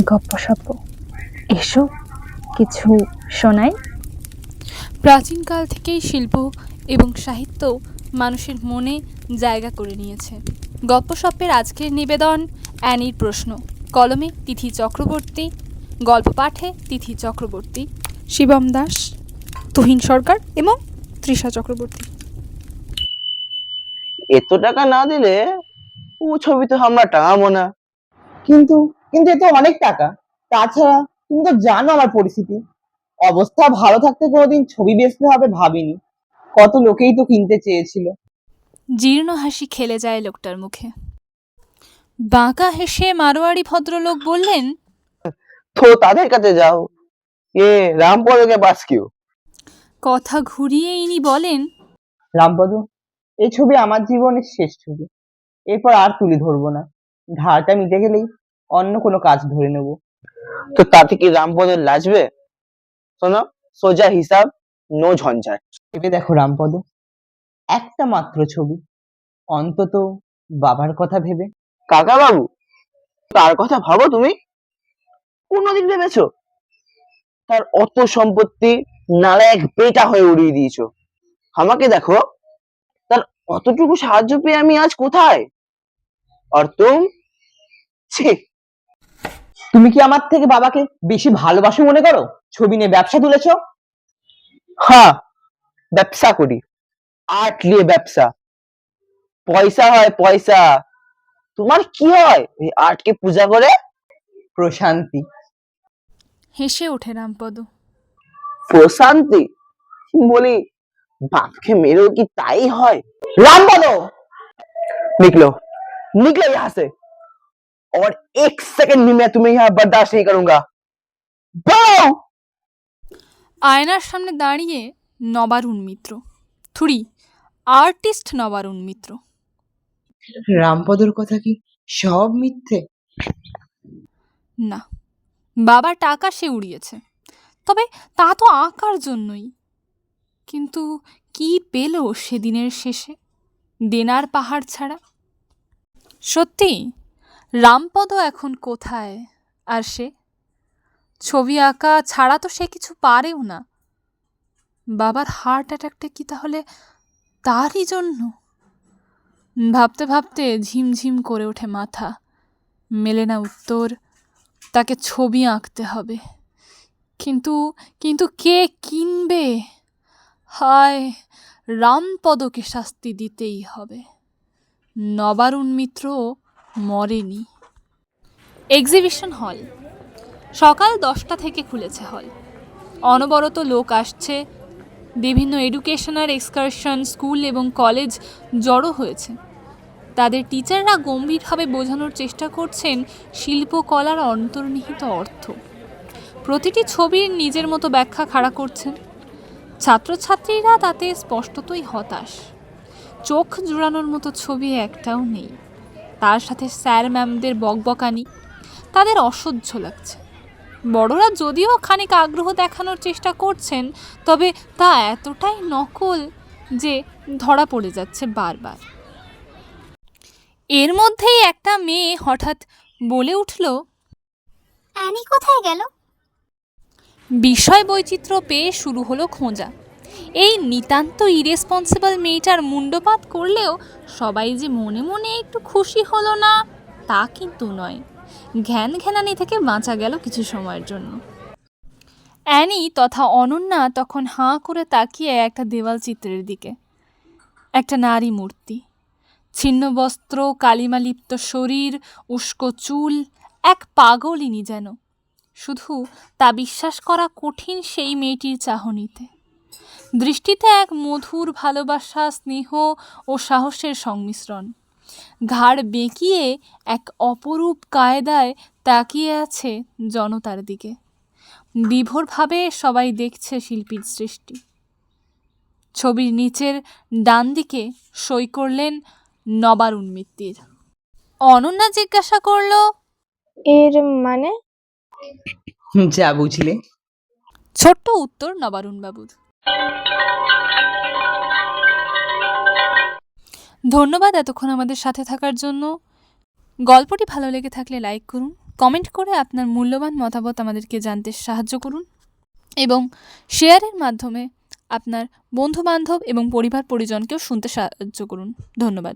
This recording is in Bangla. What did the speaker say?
গপ্পসপ্প, এসো কিছু শোনাই। প্রাচীনকাল থেকেই শিল্প এবং সাহিত্য মানুষের মনে জায়গা করে নিয়েছে। গপ্পসপ্পের আজকের নিবেদন অ্যানির প্রশ্ন, কলমে তিথি চক্রবর্তী, গল্প পাঠে তিথি চক্রবর্তী, শিবম দাস, তুহিন সরকার এবং তৃষা চক্রবর্তী। এত টাকা না দিলে ও ছবিতে আমরা টাঙাবো না। কিন্তু কিন্তু এ তো অনেক টাকা। তাছাড়া তুমি তো জানো আমার পরিস্থিতি, অবস্থা ভালো থাকতে কোনোদিন ছবি বেচতে হবে ভাবিনি। কত লোকেই তো কিনতে চেয়েছিল। জীর্ণ হাসি খেলে যায় লোকটার মুখে। বাঁকা হেসে মারোয়াড়ি ভদ্রলোক বললেন, তো তাদের কাছে যাও, এ রামপদকে বাস কিউ। কথা ঘুরিয়ে ইনি বলেন, রামপদ, এই ছবি আমার জীবনের শেষ ছবি। এরপর আর তুলি ধরবো না। ধারটা মিটে গেলেই অন্য কোনো কাজ ধরে নেব। তো তাতে কি রামপদ লাজবে? শোনো, সোজা হিসাব, নো ঝঞ্ঝাট। ভেবে দেখো রামপদ, একটা মাত্র ছবি, অন্তত বাবার কথা ভেবে। কাকা বাবু, তার কথা ভাবো তুমি? কোনদিন ভেবেছো? তার অত সম্পত্তি নালায়ক বেটা হয়ে উড়িয়ে দিয়েছো। আমাকে দেখো, তার অতটুকু সাহায্য পেয়ে আমি আজ কোথায়? আর ছি। তুমি কি আমার থেকে বাবাকে বেশি ভালোবাসো মনে করো? ছবি নিয়ে ব্যবসা তুলেছো। হ্যাঁ, ব্যবসা করি, আর্ট নিয়ে ব্যবসা। পয়সা হয় পয়সা। তোমার কি হয় এই আর্টকে পূজা করে? প্রশান্তি। হেসে ওঠে রামপদ। প্রশান্তি বলি, বাপকে মেরেও কি তাই হয়? রামপদ, निकलो, निकलो यहाँ से, और एक सेकंड भी मैं तुम्हें यहाँ बर्दाश्त नहीं करूंगा। बढ़ो। আয়নার সামনে দাঁড়িয়ে নবারুণ মিত্র, থুড়ি আর্টিস্ট নবারুণ মিত্র। রামপদর কথা কি সব মিথ্যে? না, বাবার টাকা সে উড়িয়েছে, তবে তা তো আঁকার জন্যই। কিন্তু কি পেল সেদিনের শেষে দেনার পাহাড় ছাড়া? সত্যি, রামপদ এখন কোথায়? আর সে ছবি আঁকা ছাড়া তো সে কিছু পারেও না। বাবার হার্ট অ্যাটাকটা কি তাহলে তারই জন্য? ভাবতে ভাবতে ঝিমঝিম করে ওঠে মাথা, মেলে না উত্তর। তাকে ছবি আঁকতে হবে, কিন্তু কিন্তু কে কিনবে? হায়, রামপদকে শাস্তি দিতেই হবে। নবারুণ মিত্র মরেনি। এক্সিবিশন হল সকাল 10টা থেকে খুলেছে হল। অনবরত লোক আসছে। বিভিন্ন এডুকেশনাল এক্সকারশন স্কুল এবং কলেজ জড়ো হয়েছে। তাদের টিচাররা গম্ভীরভাবে বোঝানোর চেষ্টা করছেন শিল্পকলার অন্তর্নিহিত অর্থ। প্রতিটি ছবির নিজের মতো ব্যাখ্যা খাড়া করছেন। ছাত্রছাত্রীরা তাতে স্পষ্টতই হতাশ। চোখ জুড়ানোর মতো ছবি একটাও নেই। তার সাথে স্যার ম্যামদের বকবকানি তাদের অসহ্য লাগছে। বড়রা যদিও খানিক আগ্রহ দেখানোর চেষ্টা করছেন, তবে তা এতটাই নকল যে ধরা পড়ে যাচ্ছে বারবার। এর মধ্যেই একটা মেয়ে হঠাৎ বলে উঠল, অ্যানি কোথায় গেল? বিষয় বৈচিত্র্য পেয়ে শুরু হলো খোঁজা। এই নিতান্ত ইরেসপন্সিবল মেয়েটার মুণ্ডপাত করলেও সবাই যে মনে মনে একটু খুশি হলো না তা কিন্তু নয়। ঘ্যান ঘ্যানানি থেকে বাঁচা গেল কিছু সময়ের জন্য। অ্যানি তথা অনন্যা তখন হাঁ করে তাকিয়ে একটা দেওয়াল চিত্রের দিকে। একটা নারী মূর্তি, ছিন্ন বস্ত্র, কালিমালিপ্ত শরীর, উস্কো চুল, এক পাগলিনী যেন। শুধু তা বিশ্বাস করা কঠিন সেই মেয়েটির চাহনিতে। দৃষ্টিতে এক মধুর ভালোবাসা, স্নেহ ও সাহসের সংমিশ্রণ। ঘাড় বেঁকিয়ে এক অপরূপ কায়দায় তাকিয়ে আছে জনতার দিকে। বিভোরভাবে সবাই দেখছে শিল্পীর সৃষ্টি। ছবির নিচের ডান দিকে সই করলেন নবারুণ মিত্তির। অনন্যা জিজ্ঞাসা করল, এর মানে? যা বুঝলে। ছোট্ট উত্তর নবারুণ বাবুর। ধন্যবাদ এতক্ষণ আমাদের সাথে থাকার জন্য। গল্পটি ভালো লেগে থাকলে লাইক করুন, কমেন্ট করে আপনার মূল্যবান মতামত আমাদেরকে জানতে সাহায্য করুন এবং শেয়ারের মাধ্যমে আপনার বন্ধুবান্ধব এবং পরিবার পরিজনকেও শুনতে সাহায্য করুন। ধন্যবাদ।